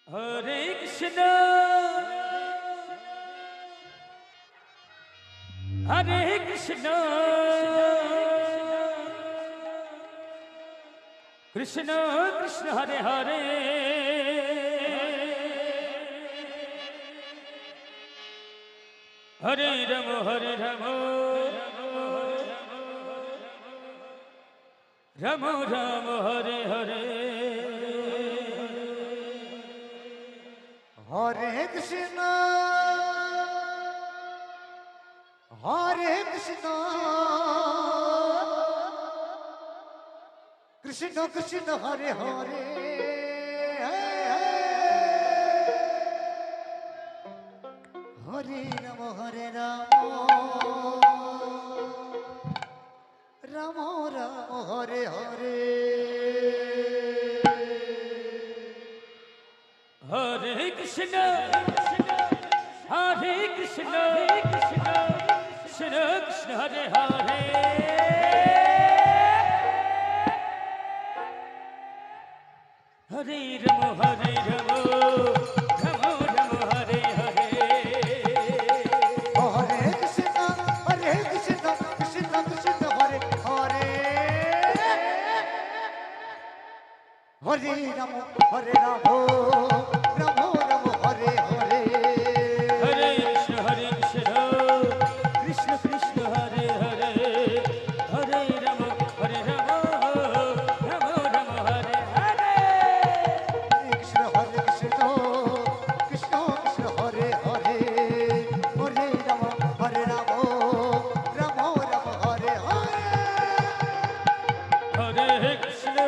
Hare Krishna, Krishna Krishna Hare Hare, Hare Rama Hare Rama, Rama Rama Hare Hare. Hare Krishna, Hare Krishna, Krishna Krishna Hare Hare, Hare Rama Hare Rama, Rama Rama Hare Hare. Hare Krishna, Hare Krishna, Krishna Krishna Hare Hare, Hare Rama Hare Rama, Rama Rama Hare Hare. Hare Krishna, Hare Krishna, Krishna Krishna Hare Hare, Hare Rama Hare Rama, Rama Rama Hare Hare. Hare Krishna, Krishna Krishna Hare Hare, Hare Rama Hare Rama, Rama Rama Hare Hare. Krishna Hare Krishna, Krishna Krishna Hare Hare, Hare Rama Hare Rama, Rama Rama Hare Hare. Hare Krishna,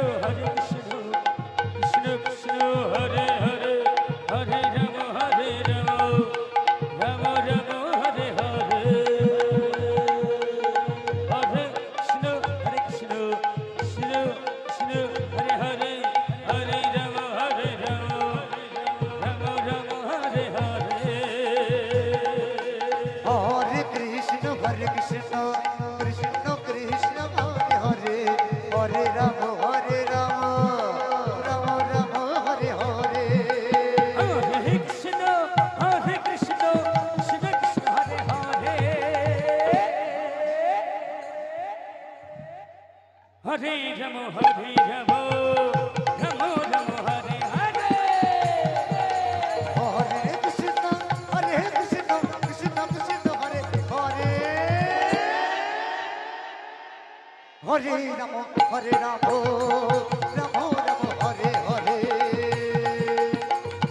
Krishna Krishna Hare Hare, Hare Rama Hare Rama, Rama Rama Hare Hare. Hare Krishna, Krishna Krishna Hare Hare, Hare Rama Hare Rama, Rama Rama Hare Hare. Hare Krishna, Krishna Krishna Hare Hare, Hare Rama Hare Rama, Rama Rama Hare Hare. Hare Krishna, Krishna Krishna Hare Hare, Hare Rama Hare Rama, Rama Rama Hare Hare. Hare Krishna, Krishna Krishna Hare Hare, Hare Rama Hare Rama, Rama Rama Hare Hare. Hare Krishna, Krishna Krishna Hare Hare, Hare Rama Hare Rama, Rama Rama Hare Hare.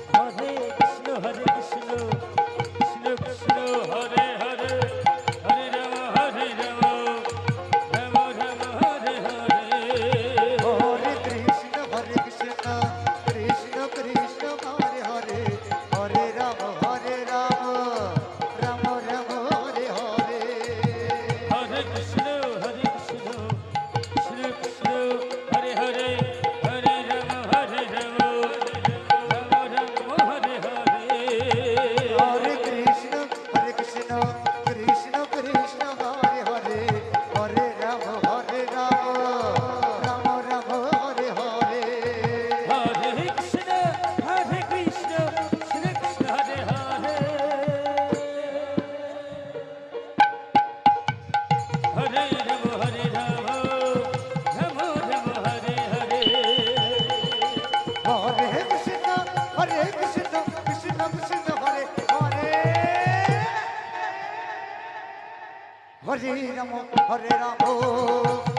Hare Krishna, Krishna Krishna Hare Hare, Hare Rama Hare Rama, Rama Rama Hare Hare. Hare Krishna, Krishna Krishna Hare Hare, Hare Rama Hare Rama, Rama Rama Hare Hare. Hare Krishna, Krishna Krishna Hare Hare, Hare Rama Hare Rama, Rama Rama Hare Hare. Hare Krishna, Krishna Krishna Hare Hare, Hare Rama Hare Rama, Rama Rama Hare Hare. Hare Krishna, Krishna Krishna Hare Hare, Hare Rama Hare Rama,